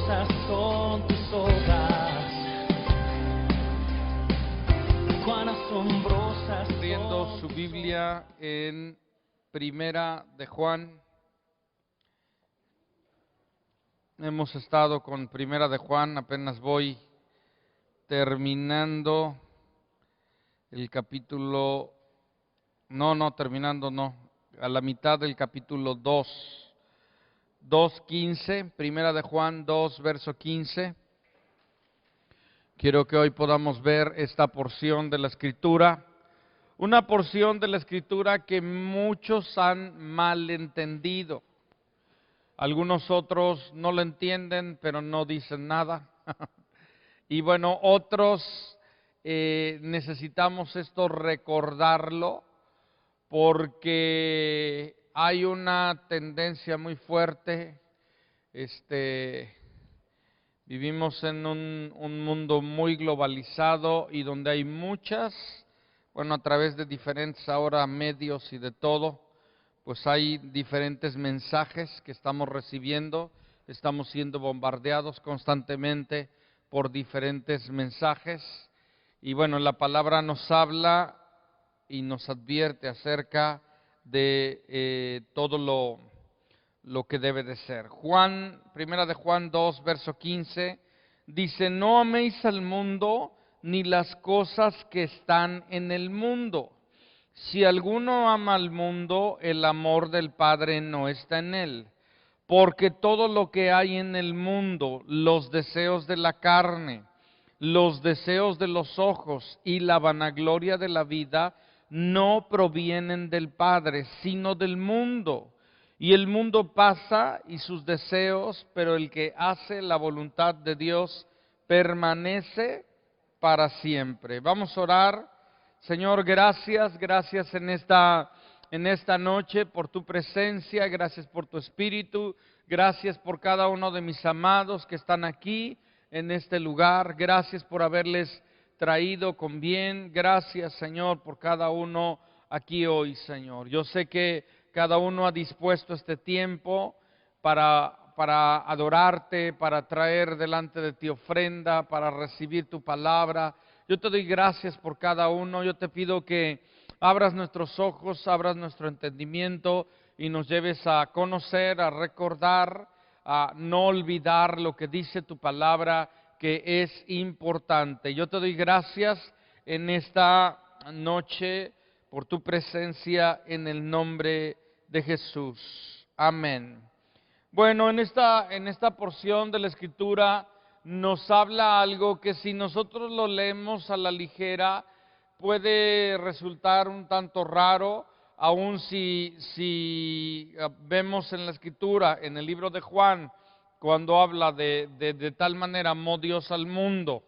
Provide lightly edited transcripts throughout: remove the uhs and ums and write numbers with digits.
asombrosas son tus obras. Cuán asombrosas son. Abriendo su Biblia en Primera de Juan. Hemos estado con Primera de Juan, apenas voy terminando el capítulo, a la mitad del capítulo 2:15, Primera de Juan 2, verso 15. Quiero que hoy podamos ver esta porción de la Escritura, una porción de la Escritura que muchos han malentendido. Algunos otros no lo entienden, pero no dicen nada. Y bueno, otros necesitamos esto recordarlo, porque hay una tendencia muy fuerte. Vivimos en un mundo muy globalizado y donde hay muchas, a través de diferentes ahora medios y de todo, pues hay diferentes mensajes que estamos recibiendo, estamos siendo bombardeados constantemente por diferentes mensajes. Y bueno, la palabra nos habla y nos advierte acerca de todo lo que debe de ser. Primera de Juan 2, verso 15, dice: no améis al mundo ni las cosas que están en el mundo. Si alguno ama al mundo, el amor del Padre no está en él. Porque todo lo que hay en el mundo, los deseos de la carne, los deseos de los ojos y la vanagloria de la vida, no provienen del Padre, sino del mundo. Y el mundo pasa y sus deseos, pero el que hace la voluntad de Dios permanece para siempre. Vamos a orar. Señor, gracias en esta noche por tu presencia, gracias por tu Espíritu, gracias por cada uno de mis amados que están aquí en este lugar, gracias por haberles traído con bien, gracias Señor por cada uno aquí hoy, Señor. Yo sé que cada uno ha dispuesto este tiempo para adorarte, para traer delante de ti ofrenda, para recibir tu palabra. Yo te doy gracias por cada uno. Yo te pido que abras nuestros ojos, abras nuestro entendimiento y nos lleves a conocer, a recordar, a no olvidar lo que dice tu palabra, que es importante. Yo te doy gracias en esta noche por tu presencia en el nombre de Jesús. Amén. Bueno, en esta porción de la Escritura nos habla algo que si nosotros lo leemos a la ligera puede resultar un tanto raro, aun si vemos en la Escritura, en el libro de Juan, cuando habla de tal manera amó Dios al mundo,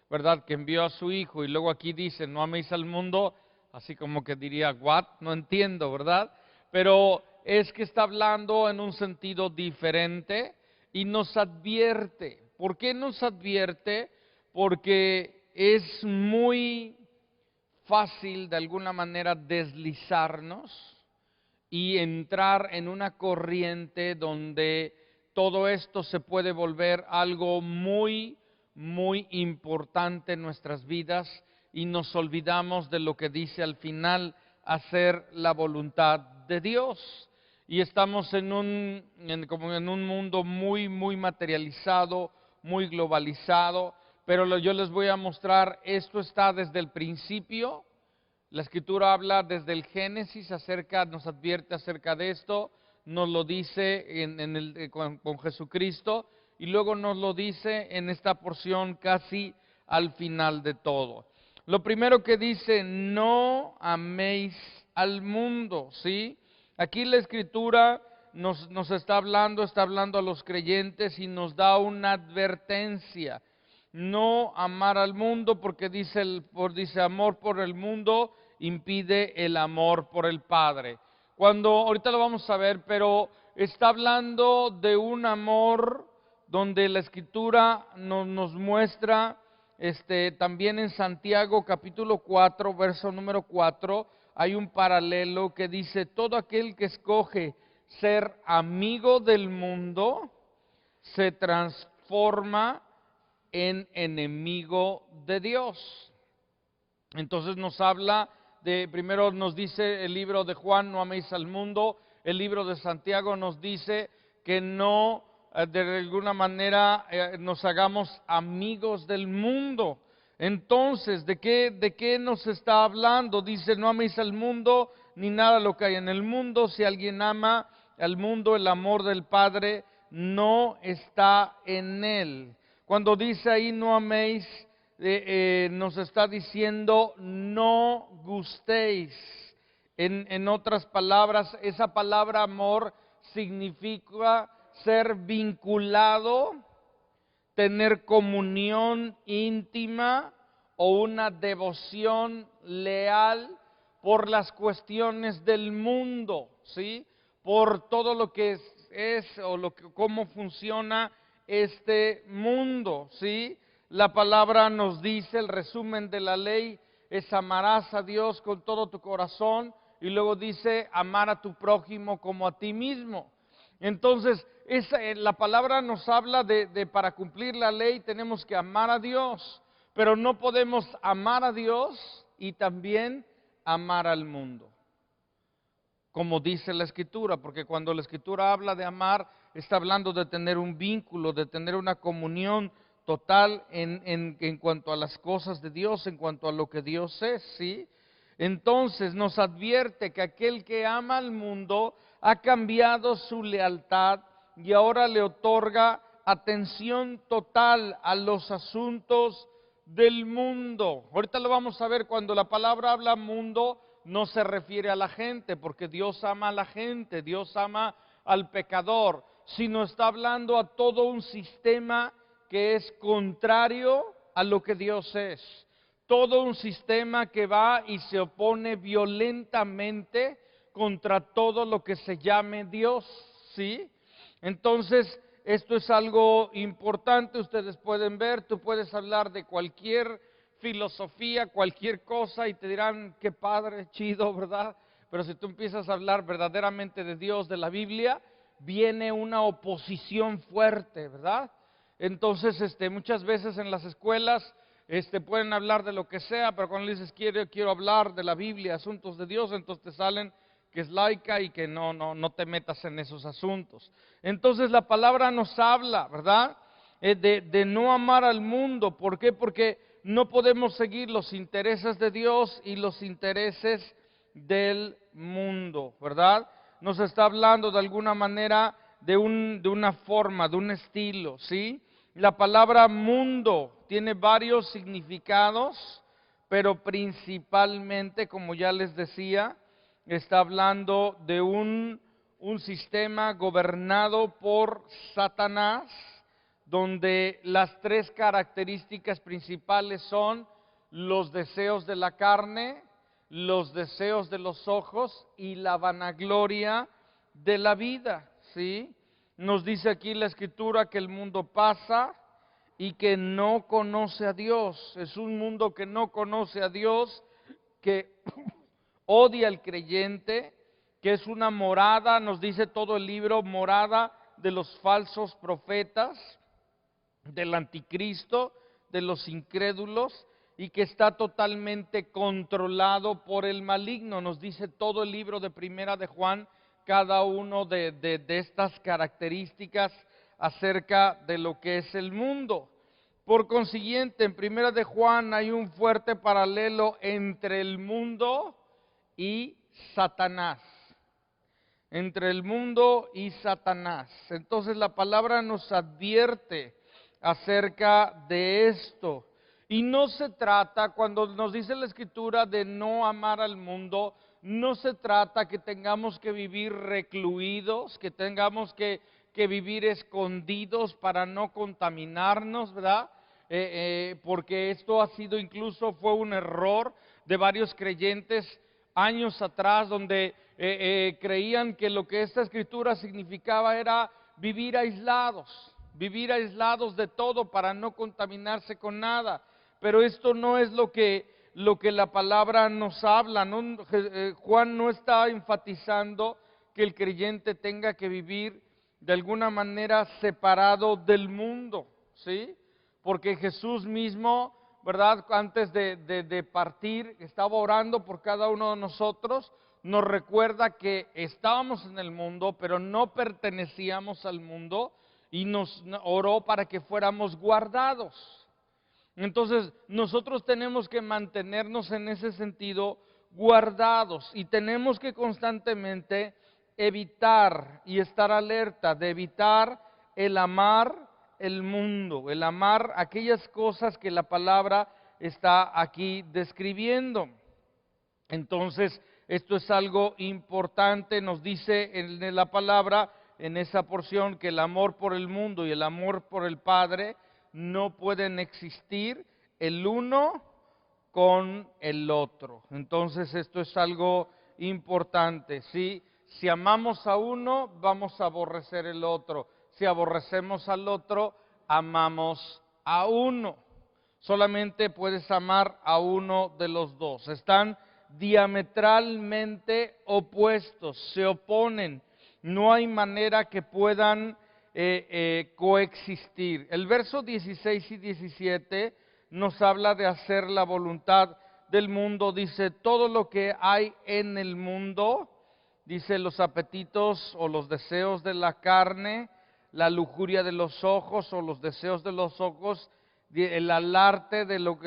¿verdad? Que envió a su Hijo, y luego aquí dice, no améis al mundo, así como que diría, ¿what? No entiendo, ¿verdad? Pero es que está hablando en un sentido diferente y nos advierte. ¿Por qué nos advierte? Porque es muy fácil de alguna manera deslizarnos y entrar en una corriente donde todo esto se puede volver algo muy, muy importante en nuestras vidas y nos olvidamos de lo que dice al final, hacer la voluntad de Dios. Y estamos como en un mundo muy, muy materializado, muy globalizado, pero yo les voy a mostrar, esto está desde el principio. La Escritura habla desde el Génesis nos advierte acerca de esto, nos lo dice con Jesucristo, y luego nos lo dice en esta porción casi al final de todo. Lo primero que dice, no améis al mundo, ¿sí? Aquí la Escritura nos está hablando a los creyentes y nos da una advertencia. No amar al mundo, porque dice amor por el mundo impide el amor por el Padre. Ahorita lo vamos a ver, pero está hablando de un amor donde la Escritura nos muestra, también en Santiago capítulo 4, verso número 4, hay un paralelo que dice, todo aquel que escoge ser amigo del mundo se transforma en enemigo de Dios. Entonces nos habla primero nos dice el libro de Juan, no améis al mundo. El libro de Santiago nos dice que no, de alguna manera, nos hagamos amigos del mundo. Entonces, ¿de qué nos está hablando? Dice, no améis al mundo, ni nada lo que hay en el mundo. Si alguien ama al mundo, el amor del Padre no está en él. Cuando dice ahí, no améis, nos está diciendo, no gustéis. En otras palabras, esa palabra amor significa ser vinculado, tener comunión íntima o una devoción leal por las cuestiones del mundo, ¿sí? Por todo lo que es o cómo funciona este mundo, ¿sí? La palabra nos dice, el resumen de la ley es amarás a Dios con todo tu corazón, y luego dice amar a tu prójimo como a ti mismo. Entonces, la palabra nos habla de para cumplir la ley tenemos que amar a Dios, pero no podemos amar a Dios y también amar al mundo, como dice la Escritura, porque cuando la Escritura habla de amar, está hablando de tener un vínculo, de tener una comunión total en cuanto a las cosas de Dios, en cuanto a lo que Dios es, ¿sí? Entonces nos advierte que aquel que ama al mundo ha cambiado su lealtad y ahora le otorga atención total a los asuntos del mundo. Ahorita lo vamos a ver, cuando la palabra habla mundo, no se refiere a la gente, porque Dios ama a la gente, Dios ama al pecador, sino está hablando a todo un sistema que es contrario a lo que Dios es. Todo un sistema que va y se opone violentamente contra todo lo que se llame Dios, ¿sí? Entonces, esto es algo importante, ustedes pueden ver, tú puedes hablar de cualquier filosofía, cualquier cosa y te dirán, qué padre, chido, ¿verdad? Pero si tú empiezas a hablar verdaderamente de Dios, de la Biblia, viene una oposición fuerte, ¿verdad? Entonces, muchas veces en las escuelas pueden hablar de lo que sea, pero cuando le dices quiero hablar de la Biblia, asuntos de Dios, entonces te salen que es laica y que no te metas en esos asuntos. Entonces la palabra nos habla, ¿verdad? De no amar al mundo. ¿Por qué? Porque no podemos seguir los intereses de Dios y los intereses del mundo, ¿verdad? Nos está hablando de alguna manera de una forma, de un estilo, ¿sí? La palabra mundo tiene varios significados, pero principalmente, como ya les decía, está hablando de un sistema gobernado por Satanás, donde las tres características principales son los deseos de la carne, los deseos de los ojos y la vanagloria de la vida, ¿sí? Nos dice aquí la Escritura que el mundo pasa y que no conoce a Dios. Es un mundo que no conoce a Dios, que odia al creyente, que es una morada, nos dice todo el libro, morada de los falsos profetas, del anticristo, de los incrédulos, y que está totalmente controlado por el maligno. Nos dice todo el libro de Primera de Juan, cada uno de estas características acerca de lo que es el mundo. Por consiguiente, en Primera de Juan hay un fuerte paralelo entre el mundo y Satanás. Entre el mundo y Satanás. Entonces la palabra nos advierte acerca de esto. Y no se trata, cuando nos dice la Escritura de no amar al mundo, no se trata que tengamos que vivir recluidos, que tengamos que vivir escondidos para no contaminarnos, ¿verdad? Porque esto fue un error de varios creyentes años atrás, donde creían que lo que esta Escritura significaba era vivir aislados de todo para no contaminarse con nada. Pero esto no es lo que la palabra nos habla, ¿no? Juan no está enfatizando que el creyente tenga que vivir de alguna manera separado del mundo. ¿sí? Porque Jesús mismo, ¿verdad? Antes de partir, estaba orando por cada uno de nosotros, nos recuerda que estábamos en el mundo, pero no pertenecíamos al mundo, y nos oró para que fuéramos guardados. Entonces, nosotros tenemos que mantenernos en ese sentido guardados, y tenemos que constantemente evitar y estar alerta de evitar el amar el mundo, el amar aquellas cosas que la palabra está aquí describiendo. Entonces, esto es algo importante, nos dice en la palabra, en esa porción, que el amor por el mundo y el amor por el Padre no pueden existir el uno con el otro. Entonces, esto es algo importante, ¿sí? Si amamos a uno, vamos a aborrecer el otro. Si aborrecemos al otro, amamos a uno. Solamente puedes amar a uno de los dos. Están diametralmente opuestos, se oponen. No hay manera que puedan coexistir. El verso 16 y 17 nos habla de hacer la voluntad del mundo. Dice, todo lo que hay en el mundo, dice, los apetitos o los deseos de la carne, la lujuria de los ojos o los deseos de los ojos, el alarde de lo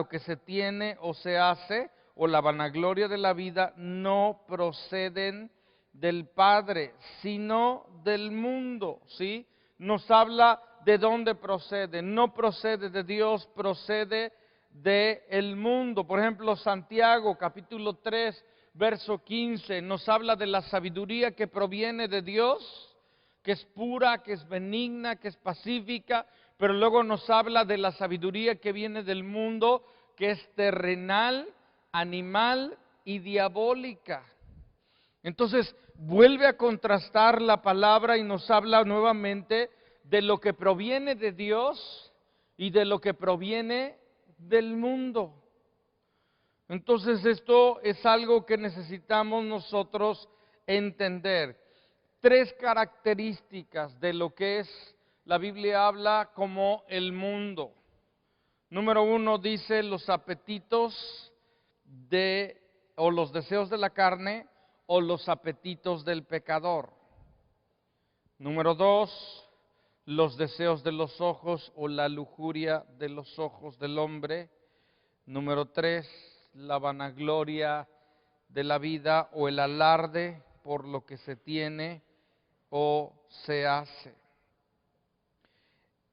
que se tiene o se hace, o la vanagloria de la vida, no proceden del Padre, sino del mundo, ¿sí? Nos habla de dónde procede. No procede de Dios, procede del mundo. Por ejemplo, Santiago capítulo 3, verso 15, nos habla de la sabiduría que proviene de Dios, que es pura, que es benigna, que es pacífica, pero luego nos habla de la sabiduría que viene del mundo, que es terrenal, animal y diabólica. Entonces, vuelve a contrastar la palabra y nos habla nuevamente de lo que proviene de Dios y de lo que proviene del mundo. Entonces, esto es algo que necesitamos nosotros entender. 3 características de lo que es, la Biblia habla como el mundo. Número 1 dice los apetitos o los deseos de la carne o los apetitos del pecador. Número 2, los deseos de los ojos o la lujuria de los ojos del hombre. Número 3, la vanagloria de la vida o el alarde por lo que se tiene o se hace.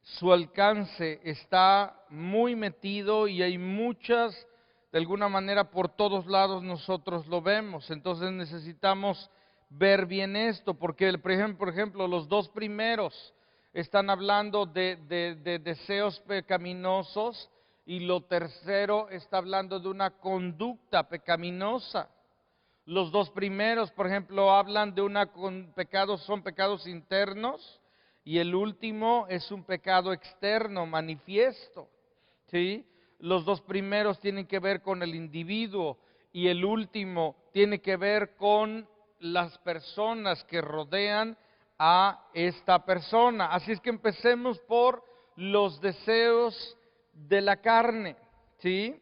Su alcance está muy metido y hay muchas, de alguna manera por todos lados nosotros lo vemos. Entonces necesitamos ver bien esto, porque por ejemplo los 2 primeros están hablando de deseos pecaminosos, y lo tercero está hablando de una conducta pecaminosa. Los 2 primeros, por ejemplo, hablan de son pecados internos, y el último es un pecado externo, manifiesto, ¿sí? Los 2 primeros tienen que ver con el individuo, y el último tiene que ver con las personas que rodean a esta persona. Así es que empecemos por los deseos de la carne, ¿sí?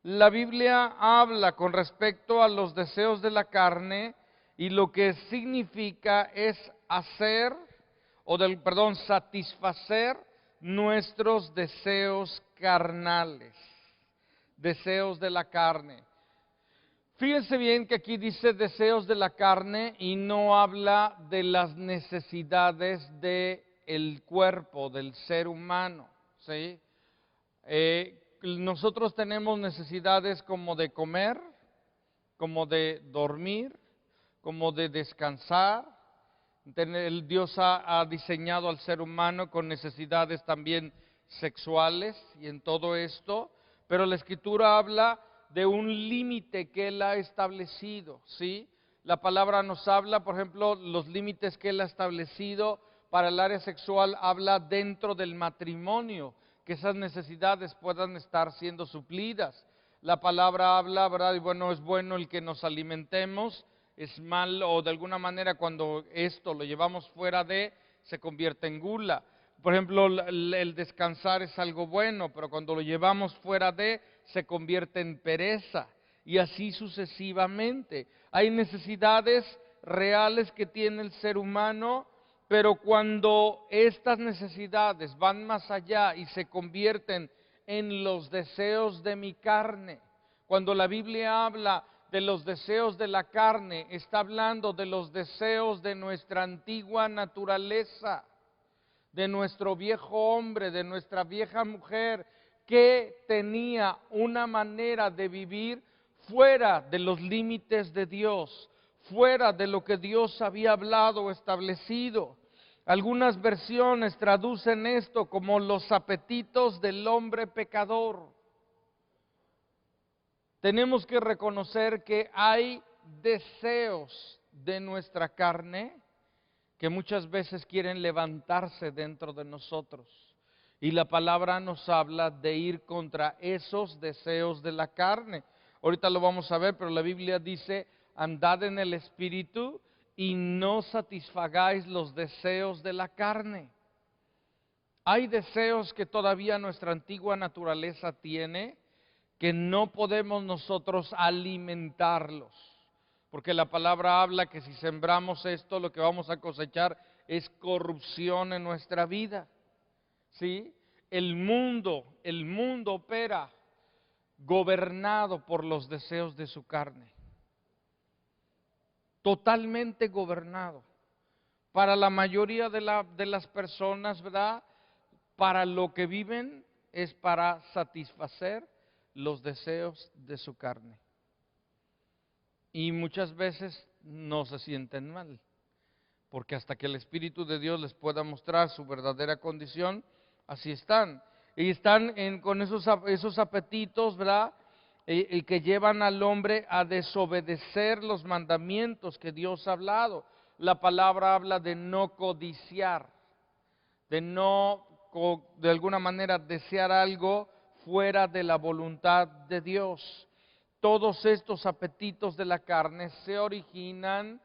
La Biblia habla con respecto a los deseos de la carne, y lo que significa es satisfacer nuestros deseos carnales, deseos de la carne. Fíjense bien que aquí dice deseos de la carne y no habla de las necesidades del cuerpo, del ser humano, ¿sí? Nosotros tenemos necesidades como de comer, como de dormir, como de descansar. Dios ha diseñado al ser humano con necesidades también sexuales y en todo esto, pero la Escritura habla de un límite que Él ha establecido, ¿sí? La palabra nos habla, por ejemplo, los límites que Él ha establecido para el área sexual, habla dentro del matrimonio, que esas necesidades puedan estar siendo suplidas. La palabra habla, ¿verdad? Y bueno, es bueno el que nos alimentemos, es malo, o de alguna manera cuando esto lo llevamos fuera se convierte en gula. Por ejemplo, el descansar es algo bueno, pero cuando lo llevamos fuera se convierte en pereza y así sucesivamente. Hay necesidades reales que tiene el ser humano, pero cuando estas necesidades van más allá y se convierten en los deseos de mi carne, cuando la Biblia habla de los deseos de la carne, está hablando de los deseos de nuestra antigua naturaleza, de nuestro viejo hombre, de nuestra vieja mujer, que tenía una manera de vivir fuera de los límites de Dios, fuera de lo que Dios había hablado o establecido. Algunas versiones traducen esto como los apetitos del hombre pecador. Tenemos que reconocer que hay deseos de nuestra carne que muchas veces quieren levantarse dentro de nosotros. Y la palabra nos habla de ir contra esos deseos de la carne. Ahorita lo vamos a ver, pero la Biblia dice, andad en el Espíritu y no satisfagáis los deseos de la carne. Hay deseos que todavía nuestra antigua naturaleza tiene, que no podemos nosotros alimentarlos. Porque la palabra habla que si sembramos esto, lo que vamos a cosechar es corrupción en nuestra vida. ¿Sí? El mundo opera gobernado por los deseos de su carne. Totalmente gobernado. Para la mayoría de las personas, ¿verdad? Para lo que viven es para satisfacer los deseos de su carne. Y muchas veces no se sienten mal, porque hasta que el Espíritu de Dios les pueda mostrar su verdadera condición, así están. Y están con esos apetitos, ¿verdad? Y que llevan al hombre a desobedecer los mandamientos que Dios ha hablado. La palabra habla de no codiciar, de no, de alguna manera, desear algo fuera de la voluntad de Dios. Todos estos apetitos de la carne se originan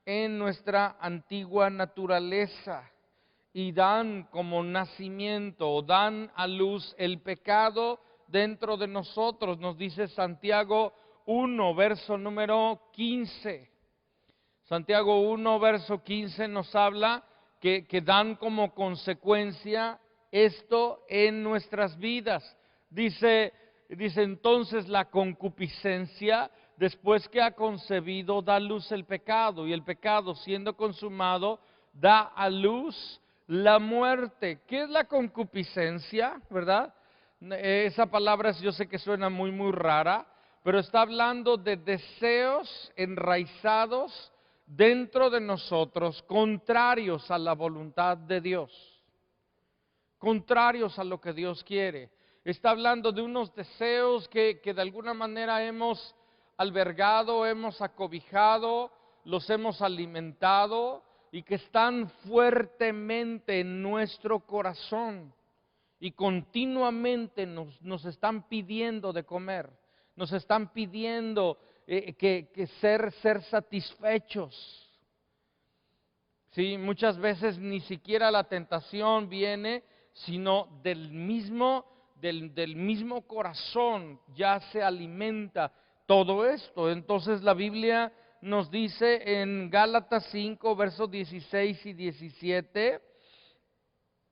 en nuestra antigua naturaleza y dan como nacimiento o dan a luz el pecado dentro de nosotros. Nos dice Santiago 1, verso número 15. Santiago 1, verso 15 nos habla que dan como consecuencia esto en nuestras vidas. Dice entonces la concupiscencia, después que ha concebido, da a luz el pecado, y el pecado, siendo consumado, da a luz la muerte. ¿Qué es la concupiscencia? ¿Verdad? Esa palabra yo sé que suena muy, muy rara, pero está hablando de deseos enraizados dentro de nosotros, contrarios a la voluntad de Dios, contrarios a lo que Dios quiere. Está hablando de unos deseos que de alguna manera hemos albergado, hemos acobijado, los hemos alimentado y que están fuertemente en nuestro corazón y continuamente nos están pidiendo de comer, nos están pidiendo que ser satisfechos. Sí, muchas veces ni siquiera la tentación viene, sino del mismo corazón ya se alimenta todo esto. Entonces la Biblia nos dice en Gálatas 5, versos 16 y 17,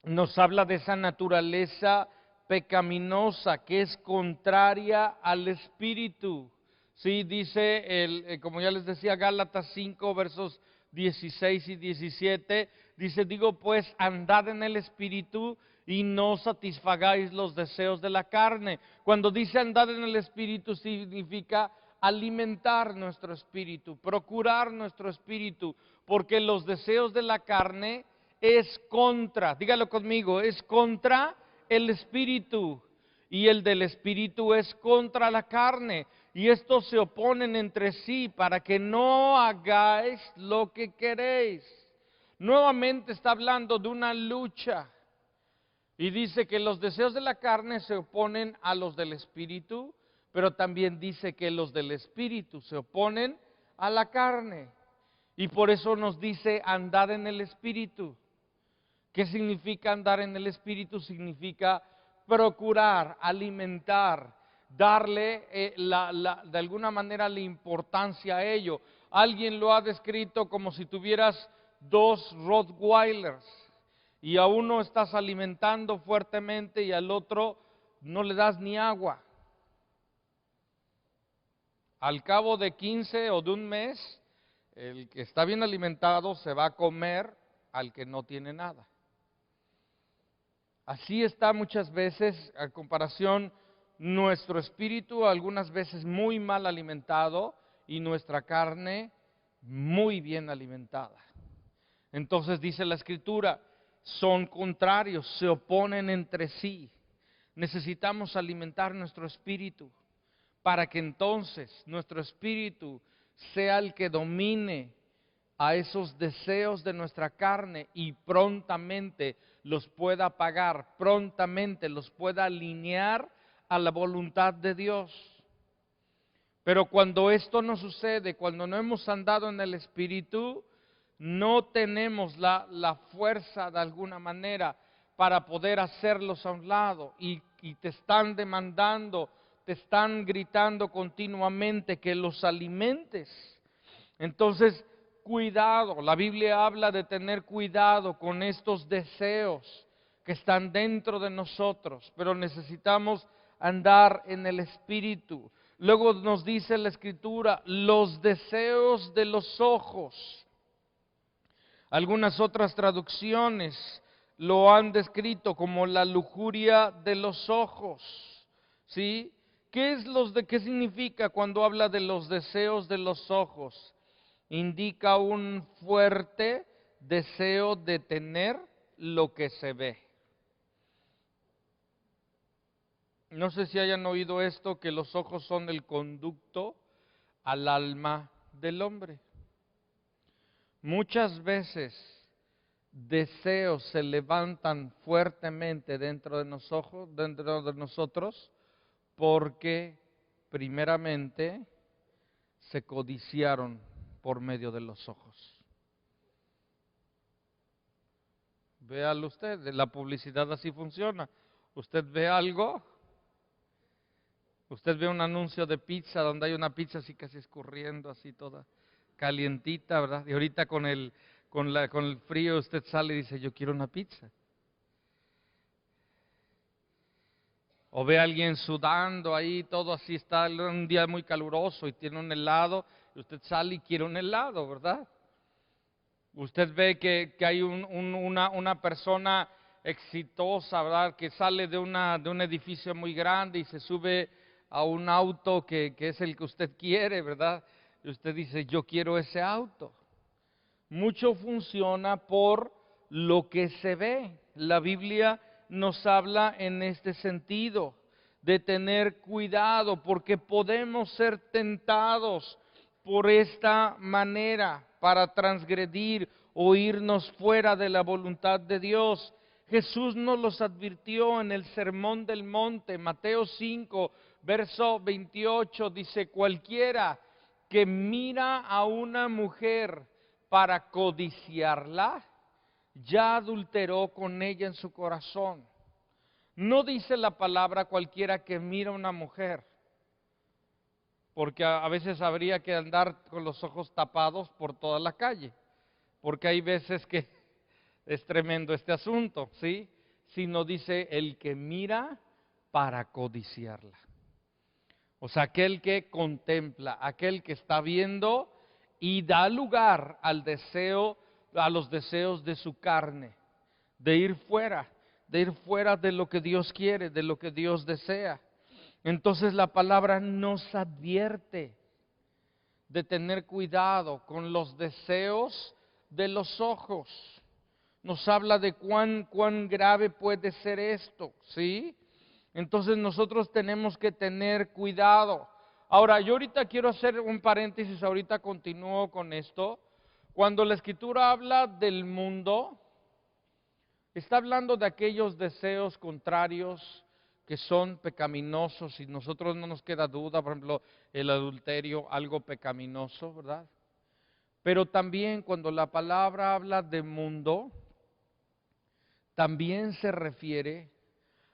nos habla de esa naturaleza pecaminosa que es contraria al Espíritu. Sí, dice, como ya les decía, Gálatas 5, versos 16 y 17, dice, digo pues, andad en el Espíritu y no satisfagáis los deseos de la carne. Cuando dice andad en el Espíritu, significa alimentar nuestro espíritu, procurar nuestro espíritu, porque los deseos de la carne es contra, dígalo conmigo, es contra el espíritu, y el del espíritu es contra la carne, y estos se oponen entre sí para que no hagáis lo que queréis. Nuevamente está hablando de una lucha, y dice que los deseos de la carne se oponen a los del espíritu, pero también dice que los del espíritu se oponen a la carne. Y por eso nos dice andad en el espíritu. ¿Qué significa andar en el Espíritu? Significa procurar, alimentar, darle de alguna manera la importancia a ello. Alguien lo ha descrito como si tuvieras dos Rottweilers y a uno estás alimentando fuertemente y al otro no le das ni agua. Al cabo de 15 o de un mes, el que está bien alimentado se va a comer al que no tiene nada. Así está muchas veces, a comparación, nuestro espíritu algunas veces muy mal alimentado y nuestra carne muy bien alimentada. Entonces dice la Escritura, son contrarios, se oponen entre sí. Necesitamos alimentar nuestro espíritu para que entonces nuestro espíritu sea el que domine a esos deseos de nuestra carne y prontamente los pueda apagar, prontamente los pueda alinear a la voluntad de Dios. Pero cuando esto no sucede, cuando no hemos andado en el Espíritu, no tenemos la fuerza de alguna manera para poder hacerlos a un lado y te están demandando, te están gritando continuamente que los alimentes. Entonces, cuidado, la Biblia habla de tener cuidado con estos deseos que están dentro de nosotros, pero necesitamos andar en el Espíritu. Luego nos dice la Escritura, los deseos de los ojos. Algunas otras traducciones lo han descrito como la lujuria de los ojos, ¿sí? ¿Qué significa cuando habla de los deseos de los ojos? Indica un fuerte deseo de tener lo que se ve. No sé si hayan oído esto, que los ojos son el conducto al alma del hombre. Muchas veces deseos se levantan fuertemente dentro de nosotros, porque primeramente se codiciaron por medio de los ojos. Véalo usted, la publicidad así funciona. Usted ve algo, usted ve un anuncio de pizza donde hay una pizza así casi escurriendo, así toda calientita, ¿verdad? Y ahorita con el frío usted sale y dice, yo quiero una pizza. O ve a alguien sudando ahí, todo así, está un día muy caluroso y tiene un helado, y usted sale y quiere un helado, ¿verdad? Usted ve que hay una persona exitosa, ¿verdad? Que sale de un edificio muy grande y se sube a un auto que es el que usted quiere, ¿verdad? Y usted dice, yo quiero ese auto. Mucho funciona por lo que se ve. La Biblia nos habla en este sentido, de tener cuidado, porque podemos ser tentados por esta manera para transgredir o irnos fuera de la voluntad de Dios. Jesús nos los advirtió en el Sermón del Monte, Mateo 5, verso 28, dice, cualquiera que mira a una mujer para codiciarla, ya adulteró con ella en su corazón. No dice la palabra cualquiera que mira a una mujer, porque a veces habría que andar con los ojos tapados por toda la calle, porque hay veces que es tremendo este asunto, ¿sí? Sino dice el que mira para codiciarla. O sea, aquel que contempla, aquel que está viendo y da lugar al deseo, a los deseos de su carne, de ir fuera de lo que Dios quiere, de lo que Dios desea. Entonces la palabra nos advierte de tener cuidado con los deseos de los ojos. Nos habla de cuán grave puede ser esto, ¿sí? Entonces nosotros tenemos que tener cuidado. Ahora, yo ahorita quiero hacer un paréntesis, ahorita continúo con esto. Cuando la Escritura habla del mundo, está hablando de aquellos deseos contrarios que son pecaminosos y nosotros no nos queda duda, por ejemplo, el adulterio, algo pecaminoso, ¿verdad? Pero también cuando la palabra habla de mundo, también se refiere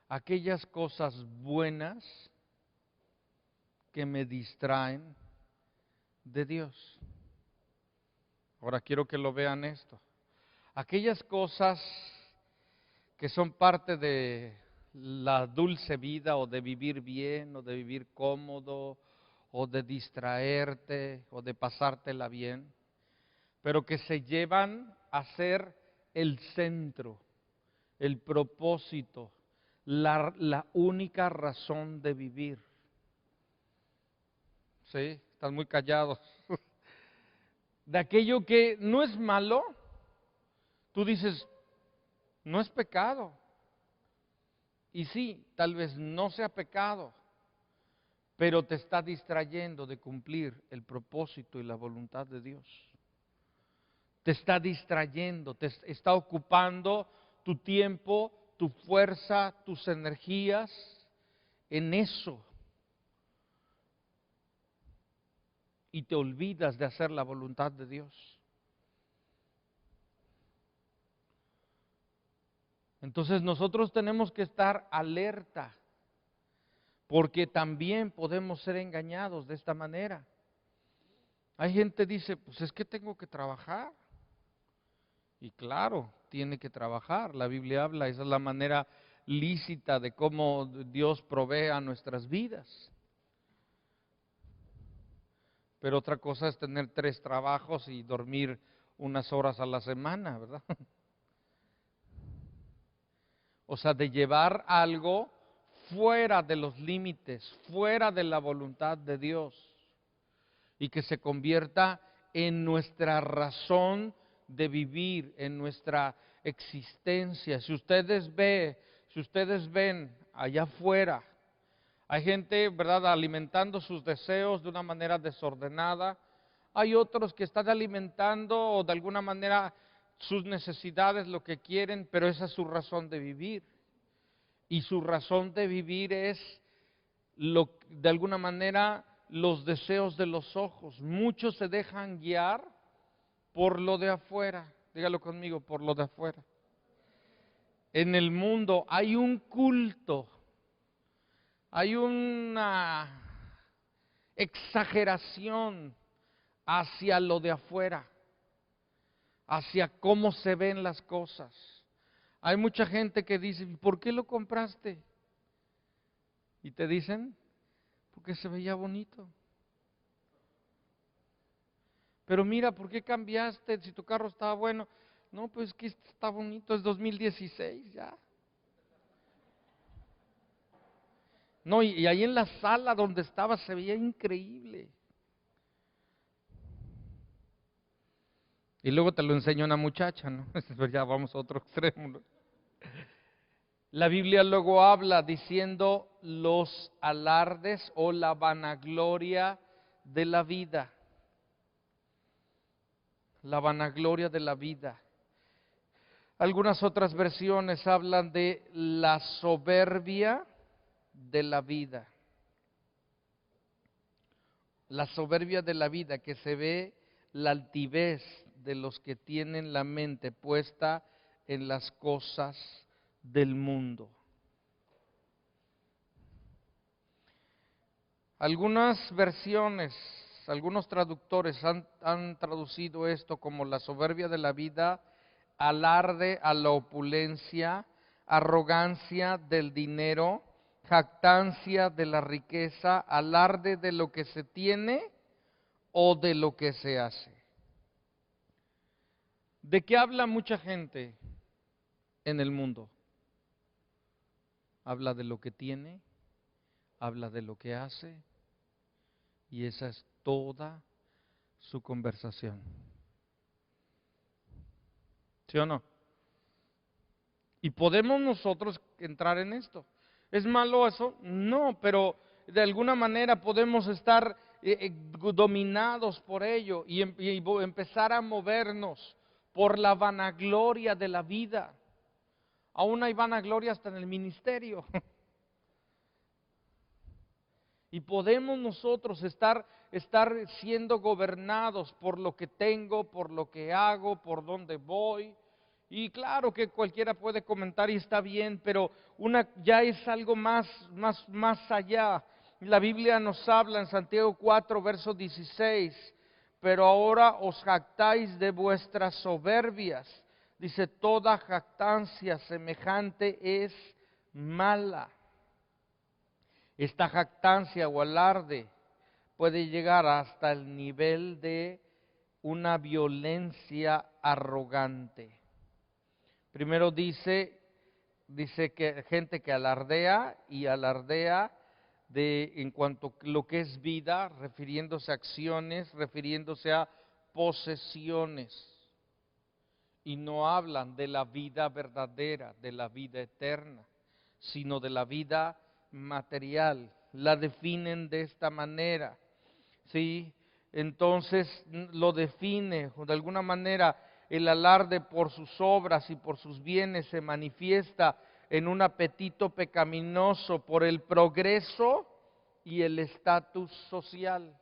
a aquellas cosas buenas que me distraen de Dios. Ahora quiero que lo vean esto. Aquellas cosas que son parte de la dulce vida o de vivir bien o de vivir cómodo o de distraerte o de pasártela bien, pero que se llevan a ser el centro, el propósito, la única razón de vivir. ¿Sí? Están muy callados. De aquello que no es malo, tú dices, no es pecado. Y sí, tal vez no sea pecado, pero te está distrayendo de cumplir el propósito y la voluntad de Dios. Te está distrayendo, te está ocupando tu tiempo, tu fuerza, tus energías en eso. Y te olvidas de hacer la voluntad de Dios. Entonces nosotros tenemos que estar alerta, porque también podemos ser engañados de esta manera. Hay gente que dice, pues es que tengo que trabajar. Y claro, tiene que trabajar. La Biblia habla, esa es la manera lícita de cómo Dios provee a nuestras vidas. Pero otra cosa es tener 3 trabajos y dormir unas horas a la semana, ¿verdad? O sea, de llevar algo fuera de los límites, fuera de la voluntad de Dios, y que se convierta en nuestra razón de vivir, en nuestra existencia. Si ustedes ven allá afuera, hay gente, ¿verdad?, alimentando sus deseos de una manera desordenada. Hay otros que están alimentando o de alguna manera sus necesidades, lo que quieren, pero esa es su razón de vivir. Y su razón de vivir es, de alguna manera, los deseos de los ojos. Muchos se dejan guiar por lo de afuera. Dígalo conmigo, por lo de afuera. En el mundo hay un culto, hay una exageración hacia lo de afuera, hacia cómo se ven las cosas. Hay mucha gente que dice, ¿por qué lo compraste? Y te dicen, porque se veía bonito. Pero mira, ¿por qué cambiaste si tu carro estaba bueno? No, pues que está bonito, es 2016 ya. No, y ahí en la sala donde estaba se veía increíble. Y luego te lo enseña una muchacha, ¿no? Ya vamos a otro extremo, ¿no? La Biblia luego habla diciendo los alardes o la vanagloria de la vida. La vanagloria de la vida. Algunas otras versiones hablan de la soberbia de la vida. La soberbia de la vida, que se ve la altivez de los que tienen la mente puesta en las cosas del mundo. Algunas versiones, algunos traductores han traducido esto como la soberbia de la vida, alarde a la opulencia, arrogancia del dinero, jactancia de la riqueza, alarde de lo que se tiene o de lo que se hace. ¿De qué habla mucha gente en el mundo? Habla de lo que tiene, habla de lo que hace, y esa es toda su conversación. ¿Sí o no? Y podemos nosotros entrar en esto. ¿Es malo eso? No, pero de alguna manera podemos estar dominados por ello y empezar a movernos por la vanagloria de la vida. Aún hay vanagloria hasta en el ministerio. Y podemos nosotros estar siendo gobernados por lo que tengo, por lo que hago, por dónde voy, Y claro que cualquiera puede comentar y está bien, pero ya es algo más allá. La Biblia nos habla en Santiago 4, verso 16, pero ahora os jactáis de vuestras soberbias. Dice, toda jactancia semejante es mala. Esta jactancia o alarde puede llegar hasta el nivel de una violencia arrogante. Primero dice que gente que alardea y alardea en cuanto a lo que es vida, refiriéndose a acciones, refiriéndose a posesiones. Y no hablan de la vida verdadera, de la vida eterna, sino de la vida material. La definen de esta manera, ¿sí? Entonces lo define, o de alguna manera el alarde por sus obras y por sus bienes se manifiesta en un apetito pecaminoso por el progreso y el estatus social.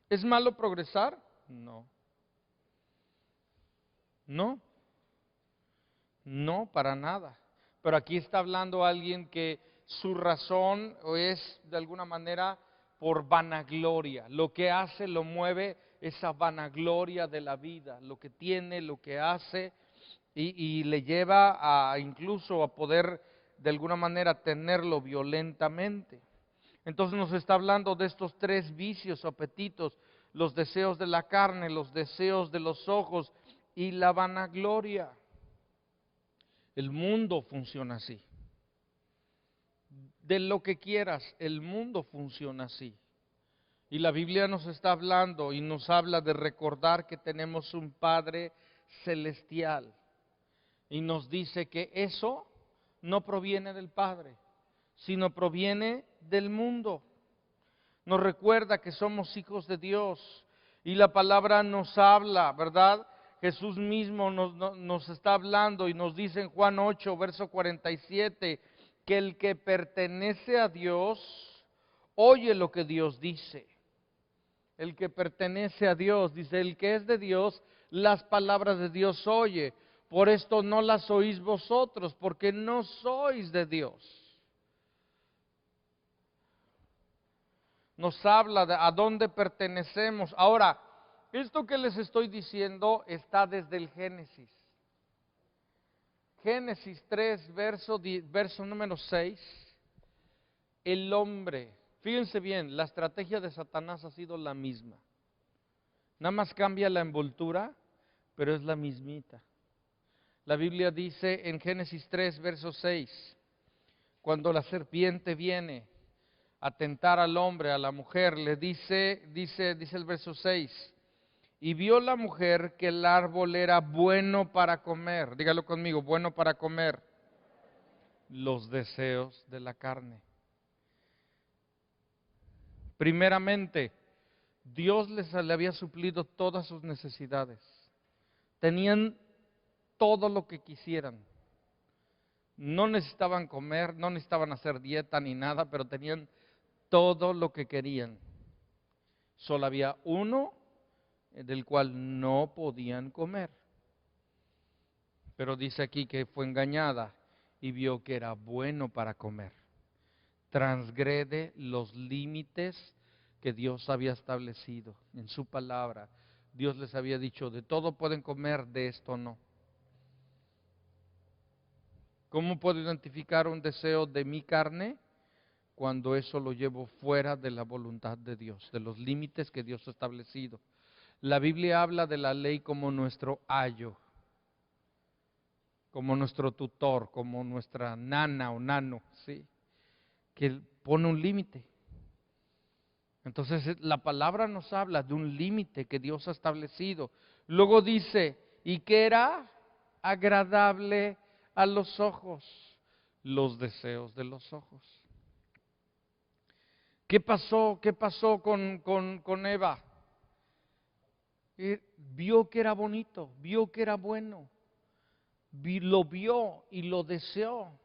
¿Es malo progresar? No. No, no, para nada. Pero aquí está hablando alguien que su razón es de alguna manera por vanagloria. Lo que hace lo mueve esa vanagloria de la vida, lo que tiene, lo que hace y le lleva a incluso a poder de alguna manera tenerlo violentamente. Entonces nos está hablando de estos tres vicios o apetitos: los deseos de la carne, los deseos de los ojos y la vanagloria. El mundo funciona así. De lo que quieras, el mundo funciona así. Y la Biblia nos está hablando y nos habla de recordar que tenemos un Padre celestial. Y nos dice que eso no proviene del Padre, sino proviene del mundo. Nos recuerda que somos hijos de Dios y la palabra nos habla, ¿verdad? Jesús mismo nos está hablando y nos dice en Juan 8, verso 47, que el que pertenece a Dios oye lo que Dios dice. El que pertenece a Dios, dice, el que es de Dios, las palabras de Dios oye. Por esto no las oís vosotros, porque no sois de Dios. Nos habla de a dónde pertenecemos. Ahora, esto que les estoy diciendo está desde el Génesis. Génesis 3, verso número 6. El hombre, fíjense bien, la estrategia de Satanás ha sido la misma. Nada más cambia la envoltura, pero es la mismita. La Biblia dice en Génesis 3, verso 6, cuando la serpiente viene a tentar al hombre, a la mujer, le dice el verso 6, y vio la mujer que el árbol era bueno para comer, dígalo conmigo, bueno para comer, los deseos de la carne. Primeramente, Dios le había suplido todas sus necesidades. Tenían todo lo que quisieran. No necesitaban comer, no necesitaban hacer dieta ni nada, pero tenían todo lo que querían. Solo había uno del cual no podían comer. Pero dice aquí que fue engañada y vio que era bueno para comer. Transgrede los límites que Dios había establecido en su palabra. Dios les había dicho, de todo pueden comer, de esto no. ¿Cómo puedo identificar un deseo de mi carne? Cuando eso lo llevo fuera de la voluntad de Dios, de los límites que Dios ha establecido. La Biblia habla de la ley como nuestro ayo, como nuestro tutor, como nuestra nana o nano, ¿sí? Que pone un límite. Entonces la palabra nos habla de un límite que Dios ha establecido. Luego dice, y que era agradable a los ojos, los deseos de los ojos. ¿Qué pasó con Eva? Vio que era bonito, vio que era bueno, lo vio y lo deseó.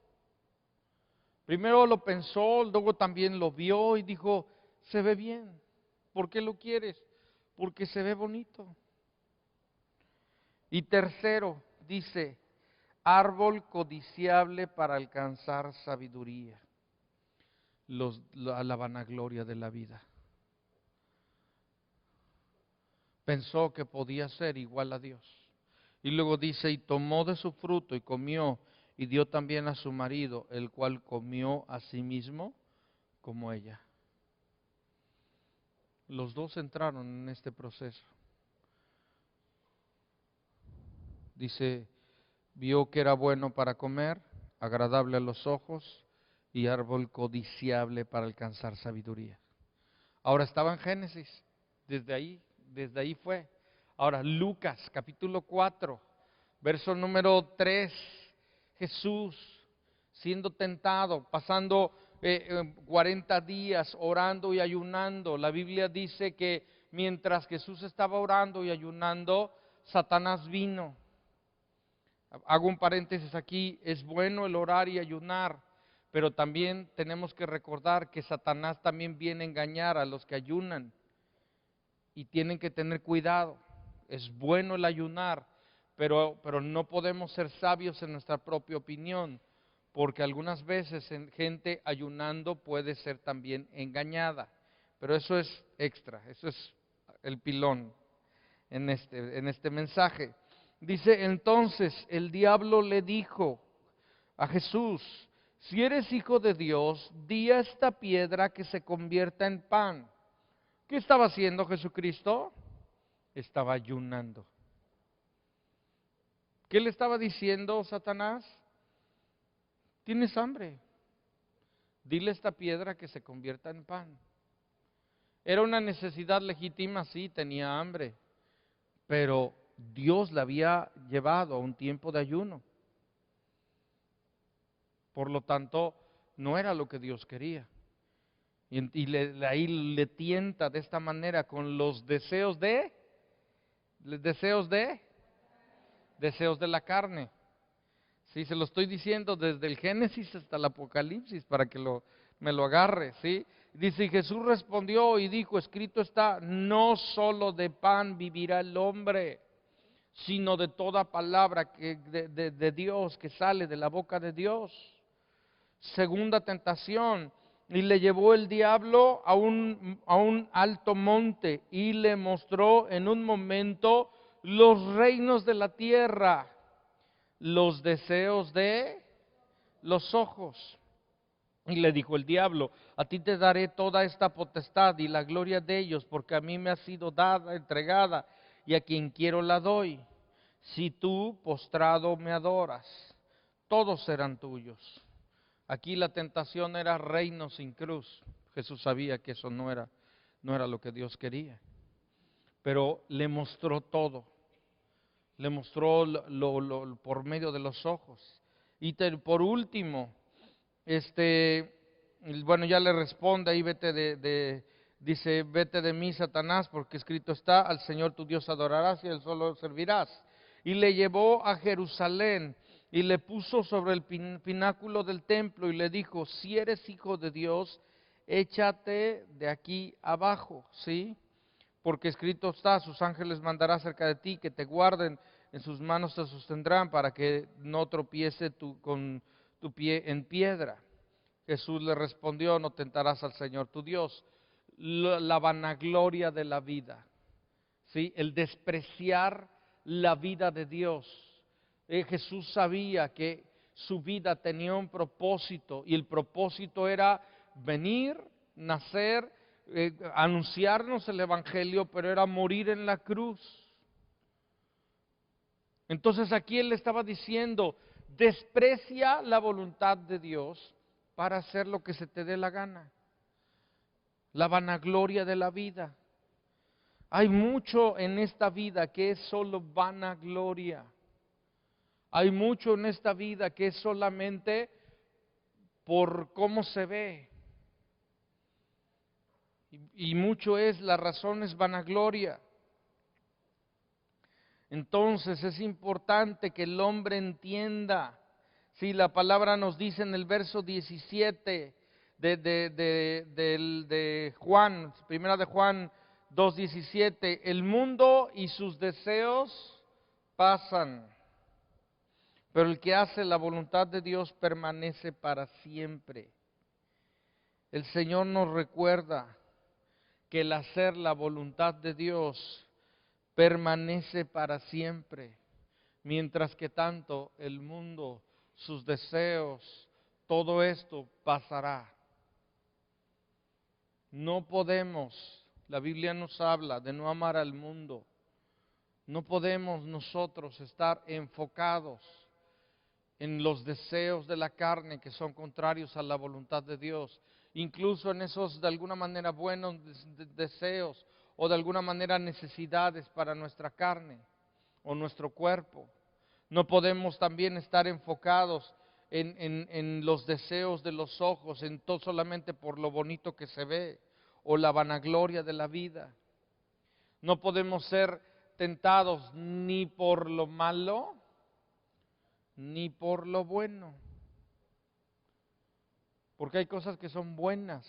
Primero lo pensó, luego también lo vio y dijo, se ve bien. ¿Por qué lo quieres? Porque se ve bonito. Y tercero, dice, árbol codiciable para alcanzar sabiduría, la vanagloria de la vida. Pensó que podía ser igual a Dios. Y luego dice, y tomó de su fruto y comió, y dio también a su marido, el cual comió a sí mismo como ella. Los dos entraron en este proceso. Dice, vio que era bueno para comer, agradable a los ojos y árbol codiciable para alcanzar sabiduría. Ahora estaba en Génesis, desde ahí fue. Ahora Lucas capítulo 4, verso número 3, Jesús siendo tentado, pasando 40 días orando y ayunando. La Biblia dice que mientras Jesús estaba orando y ayunando, Satanás vino. Hago un paréntesis aquí, es bueno el orar y ayunar, pero también tenemos que recordar que Satanás también viene a engañar a los que ayunan y tienen que tener cuidado. Es bueno el ayunar, pero no podemos ser sabios en nuestra propia opinión, porque algunas veces gente ayunando puede ser también engañada, pero eso es extra, eso es el pilón en este mensaje. Dice, entonces el diablo le dijo a Jesús, si eres hijo de Dios, di a esta piedra que se convierta en pan. ¿Qué estaba haciendo Jesucristo? Estaba ayunando. ¿Qué le estaba diciendo Satanás? Tienes hambre. Dile a esta piedra que se convierta en pan. Era una necesidad legítima, sí, tenía hambre, pero Dios la había llevado a un tiempo de ayuno. Por lo tanto, no era lo que Dios quería. Ahí le tienta de esta manera con los deseos de la carne. Sí, se lo estoy diciendo desde el Génesis hasta el Apocalipsis para que me lo agarre, ¿sí? Dice, Jesús respondió y dijo, escrito está, no solo de pan vivirá el hombre, sino de toda palabra de Dios que sale de la boca de Dios. Segunda tentación, y le llevó el diablo a un alto monte y le mostró en un momento los reinos de la tierra, los deseos de los ojos. Y le dijo el diablo, a ti te daré toda esta potestad y la gloria de ellos, porque a mí me ha sido dada, entregada, y a quien quiero la doy. Si tú postrado me adoras, todos serán tuyos. Aquí la tentación era reino sin cruz. Jesús sabía que eso no era lo que Dios quería. Pero le mostró todo. Le mostró por medio de los ojos. Y por último, bueno, ya le responde ahí, dice, vete de mí, Satanás, porque escrito está, al Señor tu Dios adorarás y a Él solo servirás. Y le llevó a Jerusalén y le puso sobre el pináculo del templo y le dijo, si eres hijo de Dios, échate de aquí abajo, ¿sí? Porque escrito está, sus ángeles mandará cerca de ti, que te guarden, en sus manos te sostendrán para que no tropiece con tu pie en piedra. Jesús le respondió, no tentarás al Señor tu Dios. La vanagloria de la vida, ¿sí? El despreciar la vida de Dios. Jesús sabía que su vida tenía un propósito y el propósito era venir, nacer, anunciarnos el Evangelio, pero era morir en la cruz. Entonces aquí él le estaba diciendo, desprecia la voluntad de Dios para hacer lo que se te dé la gana. La vanagloria de la vida. Hay mucho en esta vida que es solo vanagloria. Hay mucho en esta vida que es solamente por cómo se ve. Y mucho es, la razón es vanagloria. Entonces es importante que el hombre entienda. Si la palabra nos dice en el verso 17 de Juan, primera de Juan 2:17, el mundo y sus deseos pasan, pero el que hace la voluntad de Dios permanece para siempre. El Señor nos recuerda que el hacer la voluntad de Dios permanece para siempre, mientras que tanto el mundo, sus deseos, todo esto pasará. No podemos, la Biblia nos habla de no amar al mundo. No podemos nosotros estar enfocados en los deseos de la carne que son contrarios a la voluntad de Dios, incluso en esos de alguna manera buenos deseos o de alguna manera necesidades para nuestra carne o nuestro cuerpo. No podemos también estar enfocados en los deseos de los ojos, en todo solamente por lo bonito que se ve o la vanagloria de la vida. No podemos ser tentados ni por lo malo ni por lo bueno, porque hay cosas que son buenas,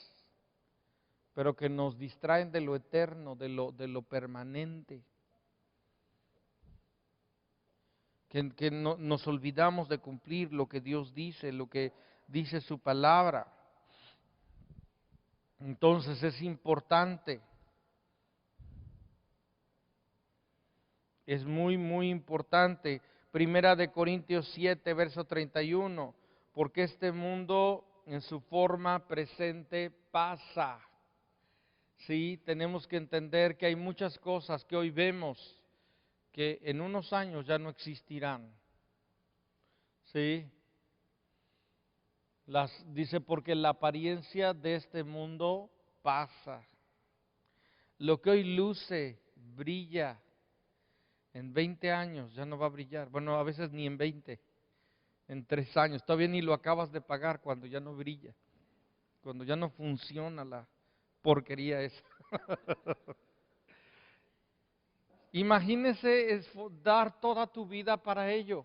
pero que nos distraen de lo eterno, de lo permanente, que nos olvidamos de cumplir lo que Dios dice, lo que dice su palabra. Entonces es importante, es muy, muy importante. Primera de Corintios 7, verso 31, porque este mundo en su forma presente pasa. Sí, tenemos que entender que hay muchas cosas que hoy vemos que en unos años ya no existirán. Sí. Dice, porque la apariencia de este mundo pasa. Lo que hoy luce, brilla, en 20 años ya no va a brillar. Bueno, a veces ni en 20, en 3 años. Todavía ni lo acabas de pagar cuando ya no brilla, cuando ya no funciona la porquería esa. Imagínese dar toda tu vida para ello.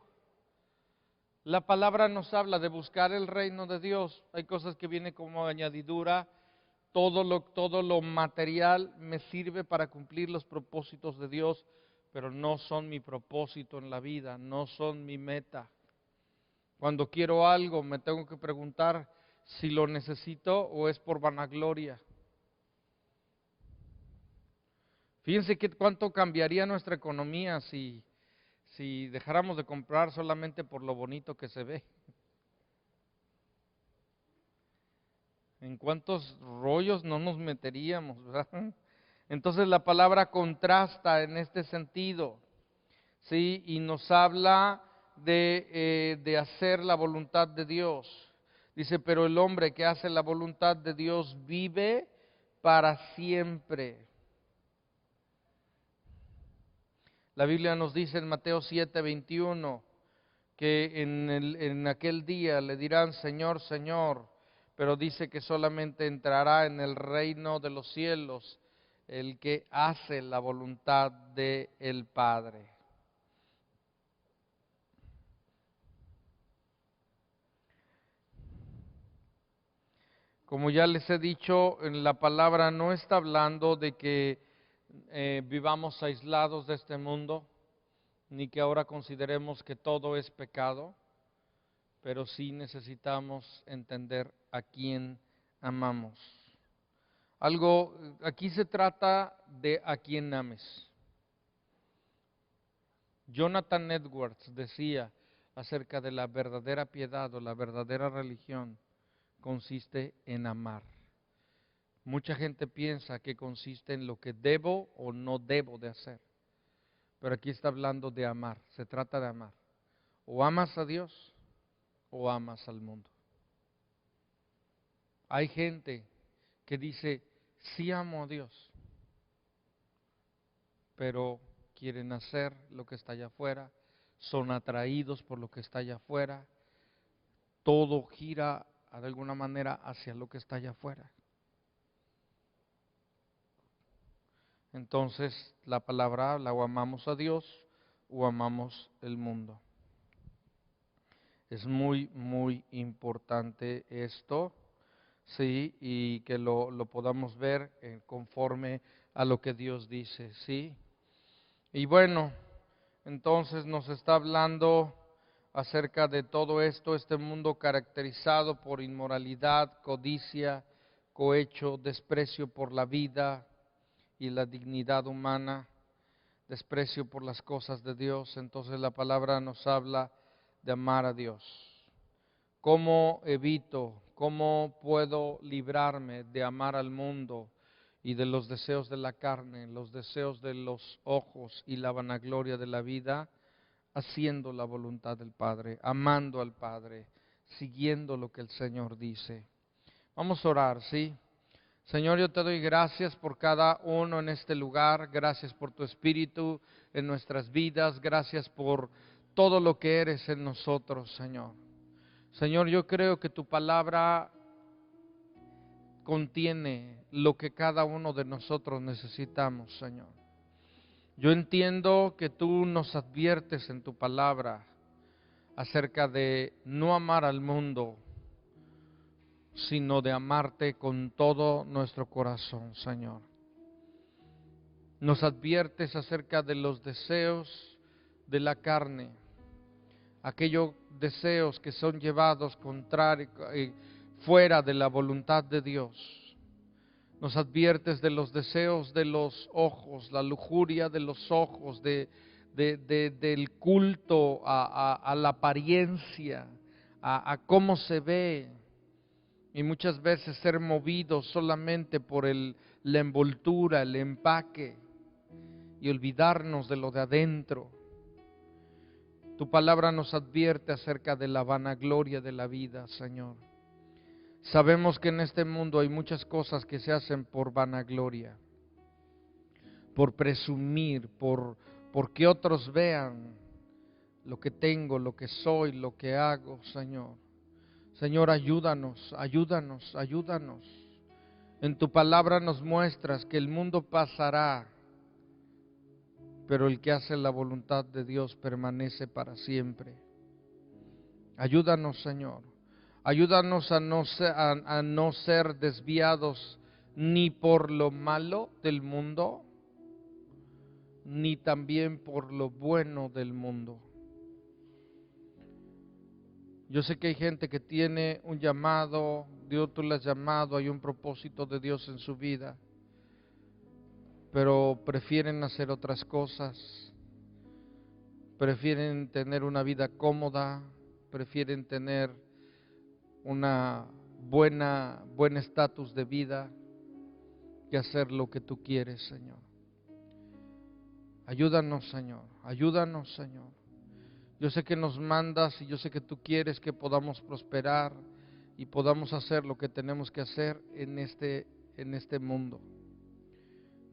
La palabra nos habla de buscar el reino de Dios. Hay cosas que vienen como añadidura. Todo lo material me sirve para cumplir los propósitos de Dios, pero no son mi propósito en la vida, no son mi meta. Cuando quiero algo me tengo que preguntar si lo necesito o es por vanagloria. Fíjense cuánto cambiaría nuestra economía si dejáramos de comprar solamente por lo bonito que se ve. ¿En cuántos rollos no nos meteríamos, verdad? Entonces la palabra contrasta en este sentido, ¿sí? Y nos habla de hacer la voluntad de Dios. Dice, pero el hombre que hace la voluntad de Dios vive para siempre. La Biblia nos dice en Mateo 7:21 que en aquel día le dirán, Señor, Señor, pero dice que solamente entrará en el reino de los cielos el que hace la voluntad del Padre. Como ya les he dicho, en la palabra no está hablando de que vivamos aislados de este mundo, ni que ahora consideremos que todo es pecado, pero sí necesitamos entender a quién amamos. Aquí se trata de a quién ames. Jonathan Edwards decía acerca de la verdadera piedad o la verdadera religión consiste en amar. Mucha gente piensa que consiste en lo que debo o no debo de hacer, pero aquí está hablando de amar, se trata de amar. O amas a Dios o amas al mundo. Hay gente que dice, sí amo a Dios, pero quieren hacer lo que está allá afuera, son atraídos por lo que está allá afuera, todo gira de alguna manera hacia lo que está allá afuera. Entonces la palabra habla, o amamos a Dios o amamos el mundo. Es muy, muy importante esto, sí, y que lo podamos ver conforme a lo que Dios dice, sí. Y bueno, entonces nos está hablando acerca de todo esto, este mundo caracterizado por inmoralidad, codicia, cohecho, desprecio por la vida y la dignidad humana, desprecio por las cosas de Dios. Entonces la palabra nos habla de amar a Dios. ¿Cómo evito, cómo puedo librarme de amar al mundo y de los deseos de la carne, los deseos de los ojos y la vanagloria de la vida? Haciendo la voluntad del Padre, amando al Padre, siguiendo lo que el Señor dice. Vamos a orar, ¿sí? Señor, yo te doy gracias por cada uno en este lugar, gracias por tu Espíritu en nuestras vidas, gracias por todo lo que eres en nosotros, Señor. Señor, yo creo que tu palabra contiene lo que cada uno de nosotros necesitamos, Señor. Yo entiendo que tú nos adviertes en tu palabra acerca de no amar al mundo, sino de amarte con todo nuestro corazón, Señor. Nos adviertes acerca de los deseos de la carne, aquellos deseos que son llevados fuera de la voluntad de Dios. Nos adviertes de los deseos de los ojos, la lujuria de los ojos, del culto a la apariencia, a cómo se ve, y muchas veces ser movidos solamente por la envoltura, el empaque, y olvidarnos de lo de adentro. Tu palabra nos advierte acerca de la vanagloria de la vida, Señor. Sabemos que en este mundo hay muchas cosas que se hacen por vanagloria, por presumir, por que otros vean lo que tengo, lo que soy, lo que hago, Señor. Señor, ayúdanos, ayúdanos, ayúdanos. En tu palabra nos muestras que el mundo pasará, pero el que hace la voluntad de Dios permanece para siempre. Ayúdanos, Señor. Ayúdanos a no ser desviados ni por lo malo del mundo, ni también por lo bueno del mundo. Yo sé que hay gente que tiene un llamado, Dios tú le has llamado, hay un propósito de Dios en su vida, pero prefieren hacer otras cosas, prefieren tener una vida cómoda, prefieren tener buen estatus de vida que hacer lo que tú quieres, Señor. Ayúdanos, Señor, ayúdanos, Señor. Yo sé que nos mandas y yo sé que tú quieres que podamos prosperar y podamos hacer lo que tenemos que hacer en este mundo.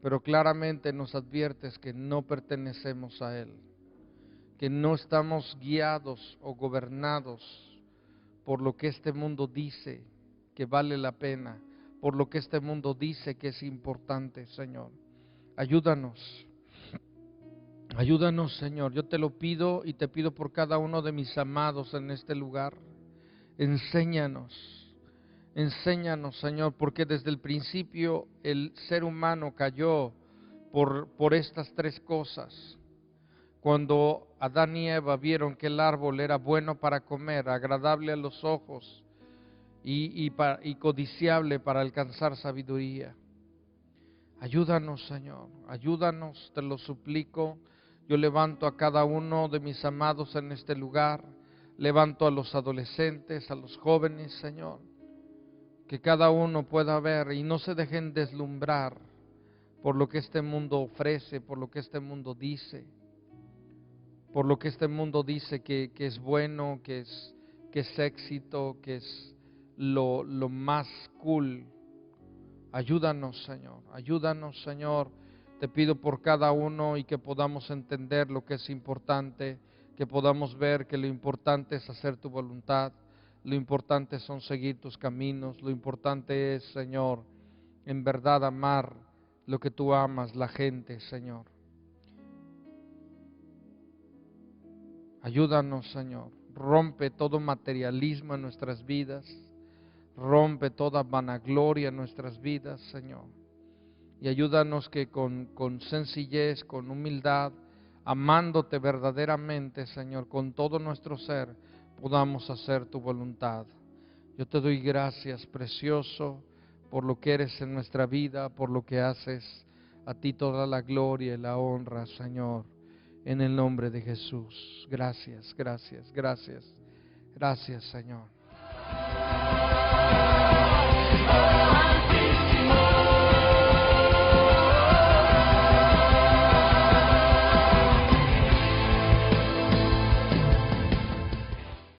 Pero claramente nos adviertes que no pertenecemos a Él, que no estamos guiados o gobernados por lo que este mundo dice que vale la pena, por lo que este mundo dice que es importante, Señor. Ayúdanos, ayúdanos, Señor. Yo te lo pido y te pido por cada uno de mis amados en este lugar. Enséñanos, enséñanos, Señor, porque desde el principio el ser humano cayó por estas tres cosas. Cuando Adán y Eva vieron que el árbol era bueno para comer, agradable a los ojos y codiciable para alcanzar sabiduría. Ayúdanos, Señor, ayúdanos, te lo suplico. Yo levanto a cada uno de mis amados en este lugar, levanto a los adolescentes, a los jóvenes, Señor, que cada uno pueda ver y no se dejen deslumbrar por lo que este mundo ofrece, por lo que este mundo dice. Por lo que este mundo dice que es bueno, que es éxito, que es lo más cool. Ayúdanos, Señor, ayúdanos, Señor. Te pido por cada uno y que podamos entender lo que es importante, que podamos ver que lo importante es hacer tu voluntad, lo importante son seguir tus caminos, lo importante es, Señor, en verdad amar lo que tú amas, la gente, Señor. Ayúdanos, Señor, rompe todo materialismo en nuestras vidas, rompe toda vanagloria en nuestras vidas, Señor, y ayúdanos que con sencillez, con humildad, amándote verdaderamente, Señor, con todo nuestro ser, podamos hacer tu voluntad. Yo te doy gracias, precioso, por lo que eres en nuestra vida, por lo que haces. A ti toda la gloria y la honra, Señor, en el nombre de Jesús. Gracias, gracias, gracias. Gracias, Señor.